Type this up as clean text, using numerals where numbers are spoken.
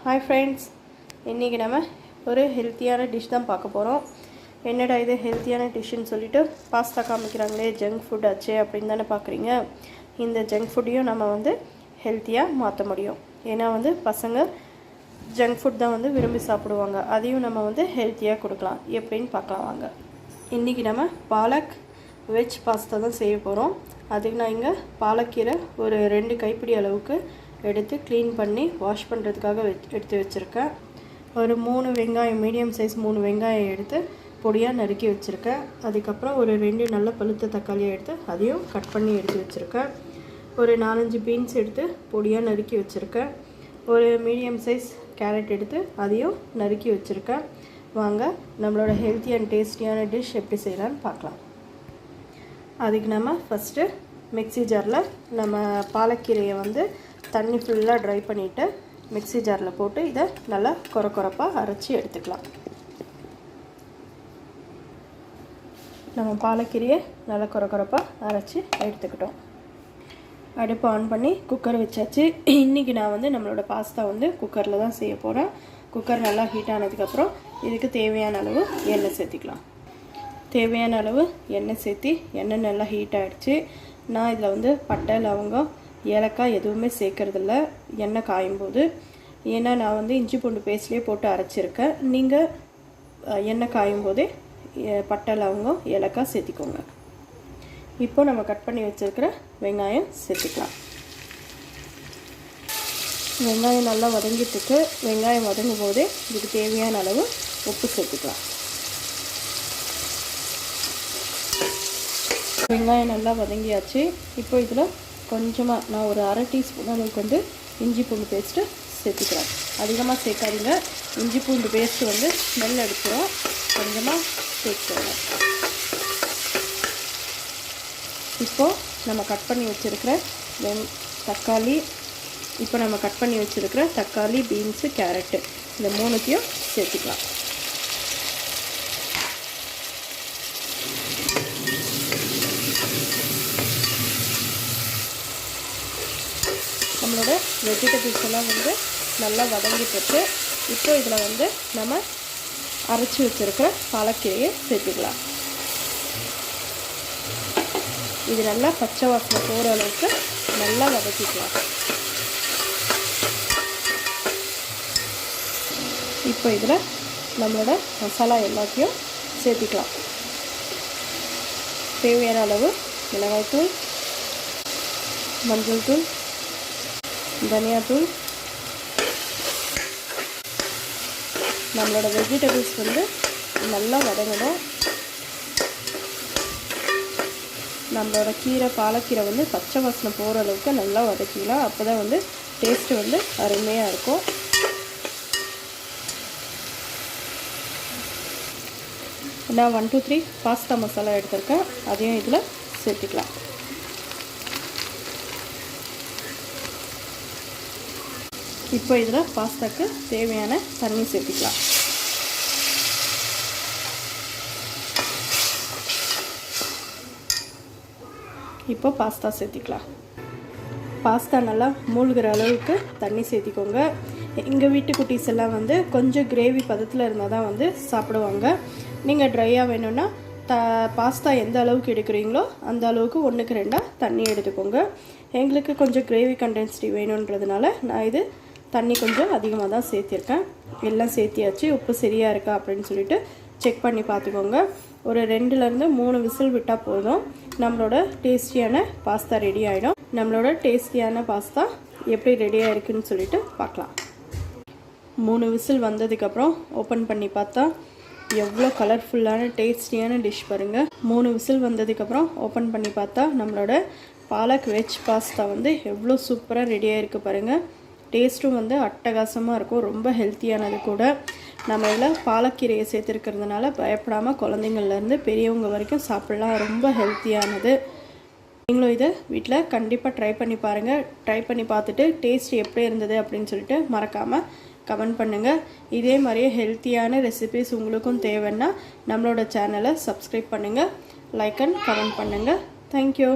Hi friends, இன்றைக்கி நம்ம ஒரு ஹெல்த்தியான டிஷ் தான் பார்க்க போகிறோம். என்னடா இது ஹெல்த்தியான டிஷ்ஷுன்னு சொல்லிட்டு பாஸ்தா காமிக்கிறாங்களே, ஜங்க் ஃபுட் ஆச்சு அப்படின்னு தானே பார்க்குறீங்க. இந்த ஜங்க் ஃபுட்டையும் நம்ம ஹெல்த்தியாக மாற்ற முடியும். ஏன்னா பசங்க ஜங்க் ஃபுட் தான் விரும்பி சாப்பிடுவாங்க. அதையும் நம்ம ஹெல்த்தியாக கொடுக்கலாம். எப்படின்னு பார்க்கலாம் வாங்க. இன்றைக்கி நம்ம பாலக் வெஜ் பாஸ்தா தான் செய்ய போகிறோம். அதுக்கு நான் இங்கே பாலக்கீரை ஒரு 2 கைப்பிடி அளவுக்கு எடுத்து க்ளீன் பண்ணி வாஷ் பண்ணுறதுக்காக எடுத்து வச்சுருக்கேன். ஒரு 3 வெங்காயம், மீடியம் சைஸ் 3 வெங்காயம் எடுத்து பொடியாக நறுக்கி வச்சுருக்கேன். அதுக்கப்புறம் ஒரு 2 நல்ல பழுத்த தக்காளியை எடுத்து அதையும் கட் பண்ணி எடுத்து வச்சுருக்கேன். ஒரு 4-5 பீன்ஸ் எடுத்து பொடியாக நறுக்கி வச்சுருக்கேன். ஒரு மீடியம் சைஸ் கேரட் எடுத்து அதையும் நறுக்கி வச்சுருக்கேன். வாங்க நம்மளோட ஹெல்த்தி அண்ட் டேஸ்டியான டிஷ் எப்படி செய்யலான்னு பார்க்கலாம். அதுக்கு நம்ம ஃபஸ்ட்டு மிக்ஸி ஜாரில் நம்ம பாலக்கீரையை தண்ணி ஃபுல்லாக ட்ரை பண்ணிவிட்டு மிக்ஸி ஜாரில் போட்டு இதை நல்லா கொரப்பாக அரைச்சி எடுத்துக்கலாம். நம்ம பாலக்கீரையை நல்லா கொரப்பாக அரைச்சி எடுத்துக்கிட்டோம். அடுப்பு ஆன் பண்ணி குக்கர் வச்சாச்சு. இன்றைக்கி நான் நம்மளோட பாஸ்தா குக்கரில் தான் செய்ய போகிறேன். குக்கர் நல்லா ஹீட் ஆனதுக்கப்புறம் இதுக்கு தேவையான அளவு எண்ணெய் சேர்த்திக்கலாம். தேவையான அளவு எண்ணெய் சேர்த்தி எண்ணெய் நல்லா ஹீட் ஆகிடுச்சு. நான் இதில் பட்டை, லவங்கம், ஏலக்காய் எதுவுமே சேர்க்குறதில்ல எண்ணெய் காயும் போது. ஏன்னா நான் இஞ்சி பூண்டு பேஸ்ட்லேயே போட்டு அரைச்சிருக்கேன். நீங்கள் எண்ணெய் காயும் போதே பட்டை, லவங்கம், ஏலக்காய் சேர்த்திக்கோங்க. இப்போ நம்ம கட் பண்ணி வச்சுருக்கிற வெங்காயம் சேர்த்துக்கலாம். வெங்காயம் நல்லா வதங்கிட்டுருக்கு. வெங்காயம் வதங்கும் போதே இதுக்கு தேவையான அளவு உப்பு சேர்த்துக்கலாம். வெங்காயம் நல்லா வதங்கியாச்சு. இப்போ இதில் கொஞ்சமாக நான் ஒரு 1/2 டீஸ்பூன் அளவுக்கு இஞ்சி பூண்டு பேஸ்ட்டு சேர்த்துக்கிறேன். அதிகமாக சேர்க்காதீங்க. இஞ்சி பூண்டு பேஸ்ட்டு ஸ்மெல் அடிச்சிடும். கொஞ்சமாக சேர்த்துக்கோங்க. இப்போது நம்ம கட் பண்ணி வச்சுருக்கிற தக்காளி, பீன்ஸு, கேரட்டு இந்த 3த்தையும் சேர்த்துக்கலாம். நம்மளோட வெஜிடபிள்ஸ் எல்லாம் நல்லா வதங்கிட்டு இப்போ இதில் நம்ம அரைச்சி வச்சுருக்கிற பாலக்கீரையை சேர்த்துக்கலாம். இது நல்லா பச்சை வாசனை போகிற அளவுக்கு நல்லா வதக்கிக்கலாம். இப்போ இதில் நம்மளோட மசாலா எல்லாத்தையும் சேர்த்துக்கலாம். தேவையான அளவு மிளகாய்த்தூள், மஞ்சள் தூள், தனியாத்தூள். நம்மளோட வெஜிடபிள்ஸ் நல்லா வதங்கணும். நம்மளோட பாலக்கீரை பச்சை வாசனை போகிற அளவுக்கு நல்லா வதக்கிக்கலாம். அப்போ தான் டேஸ்ட்டு அருமையாக இருக்கும். நான் 1, 2, 3 பாஸ்தா மசாலா எடுத்திருக்கேன். அதையும் இதில் சேர்த்துக்கலாம். இப்போ இதில் பாஸ்தாக்கு தேவையான தண்ணி சேர்த்துக்கலாம். இப்போ பாஸ்தா சேர்த்திக்கலாம். பாஸ்தா நல்லா மூழ்கிற அளவுக்கு தண்ணி சேர்த்திக்கோங்க. எங்கள் வீட்டு குட்டீஸ் எல்லாம் கொஞ்சம் கிரேவி பதத்தில் இருந்தால் தான் சாப்பிடுவாங்க. நீங்கள் ட்ரையாக வேணும்னா பாஸ்தா எந்த அளவுக்கு எடுக்கிறீங்களோ அந்த அளவுக்கு 1க்கு 2 தண்ணி எடுத்துக்கோங்க. எங்களுக்கு கொஞ்சம் கிரேவி கண்டென்சிட்டி வேணுன்றதுனால நான் தண்ணி கொஞ்சம் அதிகமாக தான் சேர்த்திருக்கேன். எல்லாம் சேர்த்தியாச்சு. உப்பு சரியாக இருக்கா அப்படின்னு சொல்லிட்டு செக் பண்ணி பார்த்துக்கோங்க. ஒரு 2-3 விசில் விட்டால் போதும். நம்மளோட டேஸ்டியான பாஸ்தா ரெடி ஆகிடும். நம்மளோட டேஸ்டியான பாஸ்தா எப்படி ரெடியாக இருக்குதுன்னு சொல்லிட்டு பார்க்கலாம். 3 விசில் வந்ததுக்கப்புறம் ஓப்பன் பண்ணி பார்த்தா எவ்வளோ கலர்ஃபுல்லான டேஸ்டியான டிஷ் பாருங்கள். 3 விசில் வந்ததுக்கப்புறம் ஓப்பன் பண்ணி பார்த்தா நம்மளோட பாலக் வெஜ் பாஸ்தா எவ்வளோ சூப்பராக ரெடியாக இருக்குது பாருங்கள். டேஸ்ட்டும் அட்டகாசமாக இருக்கும். ரொம்ப ஹெல்த்தியானது கூட. நம்ம இதில் பாலக்கீரையை சேர்த்துருக்கிறதுனால பயப்படாமல் குழந்தைங்கள்லேருந்து பெரியவங்க வரைக்கும் சாப்பிட்லாம். ரொம்ப ஹெல்த்தியானது. நீங்களும் இதை வீட்டில் கண்டிப்பாக ட்ரை பண்ணி பாருங்கள். ட்ரை பண்ணி பார்த்துட்டு டேஸ்ட் எப்படி இருந்தது அப்படின்னு சொல்லிட்டு மறக்காமல் கமெண்ட் பண்ணுங்கள். இதே மாதிரியே ஹெல்த்தியான ரெசிபிஸ் உங்களுக்கும் தேவைன்னா நம்மளோட சேனலை சப்ஸ்கிரைப் பண்ணுங்கள், லைக் அண்ட் கமெண்ட் பண்ணுங்கள். தேங்க்யூ.